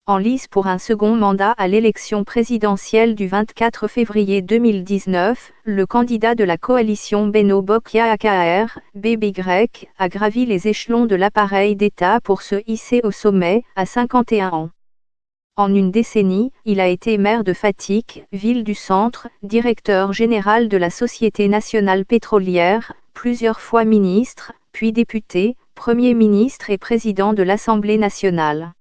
En lice pour un second mandat à l'élection présidentielle du 24 février 2019, le candidat de la coalition Benno Bokk Yakaar, BBY, a gravi les échelons de l'appareil d'État pour se hisser au sommet, à 51 ans. En une décennie, il a été maire de Fatick, ville du centre, directeur général de la Société nationale pétrolière, plusieurs fois ministre, puis député, Premier ministre et président de l'Assemblée nationale.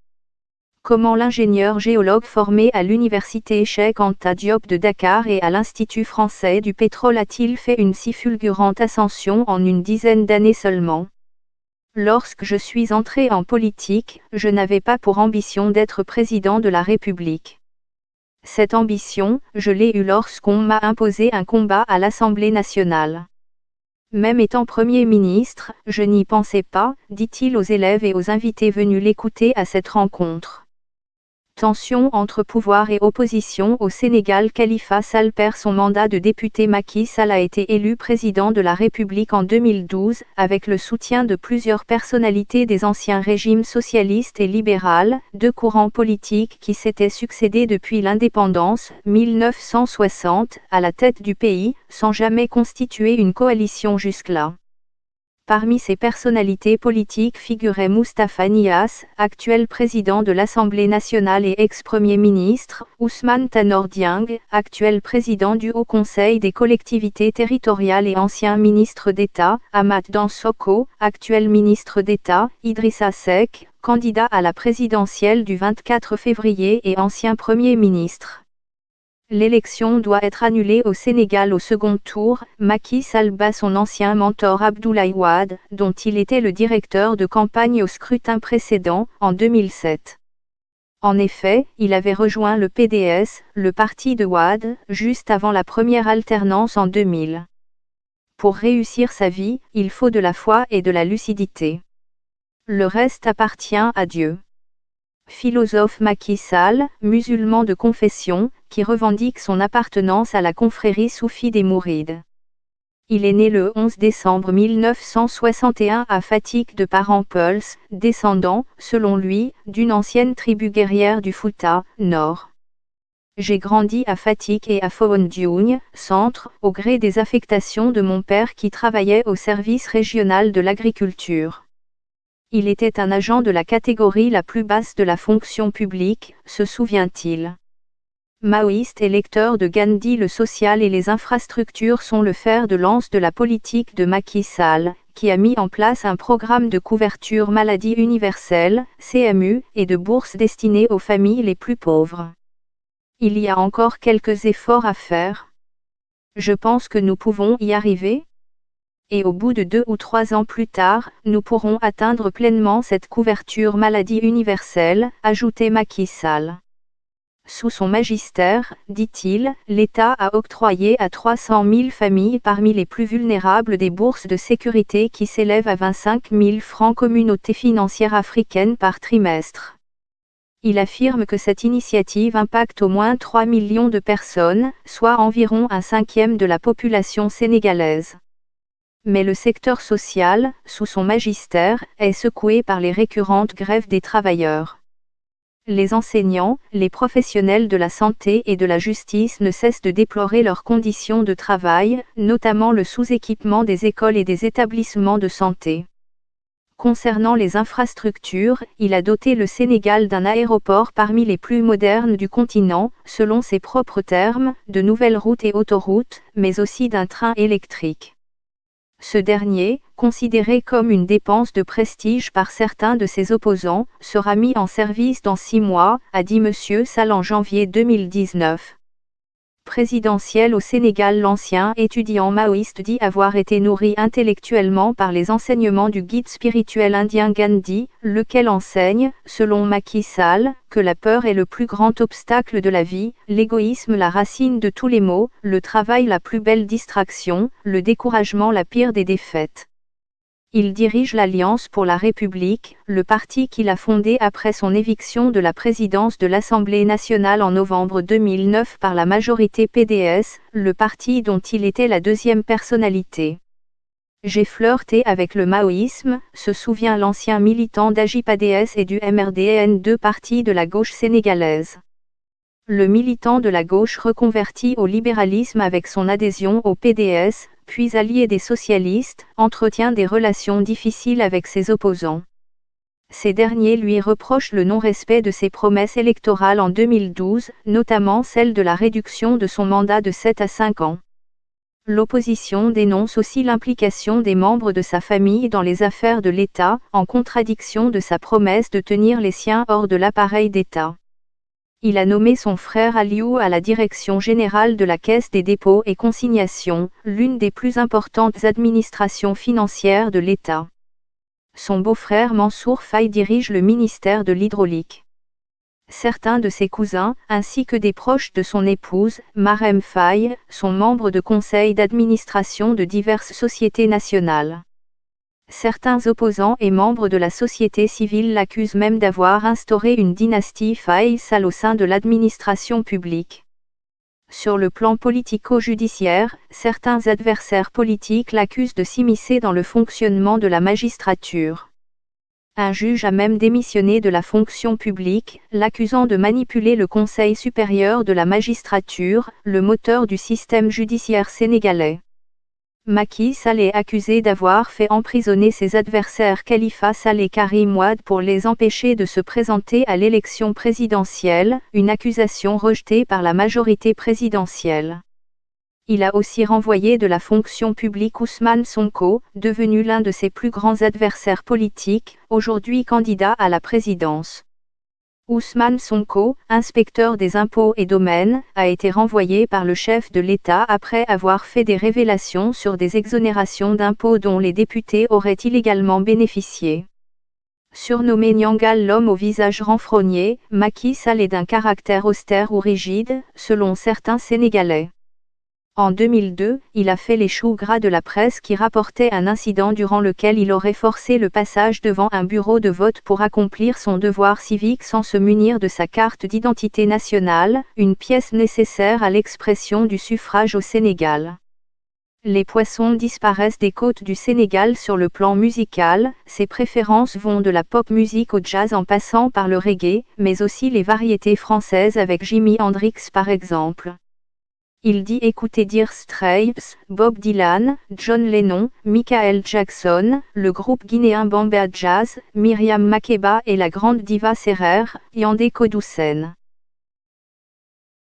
Comment l'ingénieur géologue formé à l'université Cheikh Anta Diop de Dakar et à l'Institut français du pétrole a-t-il fait une si fulgurante ascension en une dizaine d'années seulement? Lorsque je suis entré en politique, je n'avais pas pour ambition d'être président de la République. Cette ambition, je l'ai eue lorsqu'on m'a imposé un combat à l'Assemblée nationale. Même étant Premier ministre, je n'y pensais pas, dit-il aux élèves et aux invités venus l'écouter à cette rencontre. Tension entre pouvoir et opposition au Sénégal. Khalifa Sall perd son mandat de député. Macky Sall a été élu président de la République en 2012, avec le soutien de plusieurs personnalités des anciens régimes socialistes et libéral, deux courants politiques qui s'étaient succédés depuis l'indépendance, 1960, à la tête du pays, sans jamais constituer une coalition jusque-là. Parmi ces personnalités politiques figurait Moustapha Niasse, actuel président de l'Assemblée nationale et ex-premier ministre, Ousmane Tanor Dieng, actuel président du Haut Conseil des collectivités territoriales et ancien ministre d'État, Amath Dansokho, actuel ministre d'État, Idrissa Seck, candidat à la présidentielle du 24 février et ancien Premier ministre. L'élection doit être annulée au Sénégal au second tour. Macky Sall bat son ancien mentor Abdoulaye Wade, dont il était le directeur de campagne au scrutin précédent, en 2007. En effet, il avait rejoint le PDS, le parti de Wade, juste avant la première alternance en 2000. Pour réussir sa vie, il faut de la foi et de la lucidité. Le reste appartient à Dieu. Philosophe. Macky Sall, musulman de confession, qui revendique son appartenance à la confrérie soufie des Mourides. Il est né le 11 décembre 1961 à Fatick de parents Peuls, descendant, selon lui, d'une ancienne tribu guerrière du Fouta, Nord. J'ai grandi à Fatick et à Foundiougne, centre, au gré des affectations de mon père qui travaillait au service régional de l'agriculture. Il était un agent de la catégorie la plus basse de la fonction publique, se souvient-il. Maoïste et lecteur de Gandhi, le social et les infrastructures sont le fer de lance de la politique de Macky Sall, qui a mis en place un programme de couverture maladie universelle, CMU, et de bourses destinées aux familles les plus pauvres. Il y a encore quelques efforts à faire. Je pense que nous pouvons y arriver. Et au bout de 2 ou 3 ans plus tard, nous pourrons atteindre pleinement cette couverture maladie universelle, ajoutait Macky Sall. Sous son magistère, dit-il, l'État a octroyé à 300 000 familles parmi les plus vulnérables des bourses de sécurité qui s'élèvent à 25 000 francs communauté financière africaine par trimestre. Il affirme que cette initiative impacte au moins 3 millions de personnes, soit environ 1/5 de la population sénégalaise. Mais le secteur social, sous son magistère, est secoué par les récurrentes grèves des travailleurs. Les enseignants, les professionnels de la santé et de la justice ne cessent de déplorer leurs conditions de travail, notamment le sous-équipement des écoles et des établissements de santé. Concernant les infrastructures, il a doté le Sénégal d'un aéroport parmi les plus modernes du continent, selon ses propres termes, de nouvelles routes et autoroutes, mais aussi d'un train électrique. Ce dernier, considéré comme une dépense de prestige par certains de ses opposants, sera mis en service dans 6 mois, a dit M. Sall en janvier 2019. Présidentiel au Sénégal. L'ancien étudiant maoïste dit avoir été nourri intellectuellement par les enseignements du guide spirituel indien Gandhi, lequel enseigne, selon Macky Sall, que la peur est le plus grand obstacle de la vie, l'égoïsme la racine de tous les maux, le travail la plus belle distraction, le découragement la pire des défaites. Il dirige l'Alliance pour la République, le parti qu'il a fondé après son éviction de la présidence de l'Assemblée nationale en novembre 2009 par la majorité PDS, le parti dont il était la deuxième personnalité. J'ai flirté avec le maoïsme, se souvient l'ancien militant d'AJ-PADS et du MRDN, deux partis de la gauche sénégalaise. Le militant de la gauche reconverti au libéralisme avec son adhésion au PDS, puis allié des socialistes, entretient des relations difficiles avec ses opposants. Ces derniers lui reprochent le non-respect de ses promesses électorales en 2012, notamment celle de la réduction de son mandat de 7 à 5 ans. L'opposition dénonce aussi l'implication des membres de sa famille dans les affaires de l'État, en contradiction de sa promesse de tenir les siens hors de l'appareil d'État. Il a nommé son frère Aliou à la direction générale de la Caisse des dépôts et consignations, l'une des plus importantes administrations financières de l'État. Son beau-frère Mansour Faye dirige le ministère de l'Hydraulique. Certains de ses cousins, ainsi que des proches de son épouse, Marème Faye, sont membres de conseils d'administration de diverses sociétés nationales. Certains opposants et membres de la société civile l'accusent même d'avoir instauré une dynastie Faye Sall au sein de l'administration publique. Sur le plan politico-judiciaire, certains adversaires politiques l'accusent de s'immiscer dans le fonctionnement de la magistrature. Un juge a même démissionné de la fonction publique, l'accusant de manipuler le Conseil supérieur de la magistrature, le moteur du système judiciaire sénégalais. Macky Sall est accusé d'avoir fait emprisonner ses adversaires Khalifa Sall et Karim Wade pour les empêcher de se présenter à l'élection présidentielle, une accusation rejetée par la majorité présidentielle. Il a aussi renvoyé de la fonction publique Ousmane Sonko, devenu l'un de ses plus grands adversaires politiques, aujourd'hui candidat à la présidence. Ousmane Sonko, inspecteur des impôts et domaines, a été renvoyé par le chef de l'État après avoir fait des révélations sur des exonérations d'impôts dont les députés auraient illégalement bénéficié. Surnommé Nyangal l'homme au visage renfrogné, Macky Sall est d'un caractère austère ou rigide, selon certains Sénégalais. En 2002, il a fait les choux gras de la presse qui rapportait un incident durant lequel il aurait forcé le passage devant un bureau de vote pour accomplir son devoir civique sans se munir de sa carte d'identité nationale, une pièce nécessaire à l'expression du suffrage au Sénégal. Les poissons disparaissent des côtes du Sénégal sur le plan musical, ses préférences vont de la pop musique au jazz en passant par le reggae, mais aussi les variétés françaises avec Jimi Hendrix par exemple. Il dit écouter Dire Straits, Bob Dylan, John Lennon, Michael Jackson, le groupe guinéen Bamba Jazz, Myriam Makeba et la grande diva Serer, Yandé Kodoussen.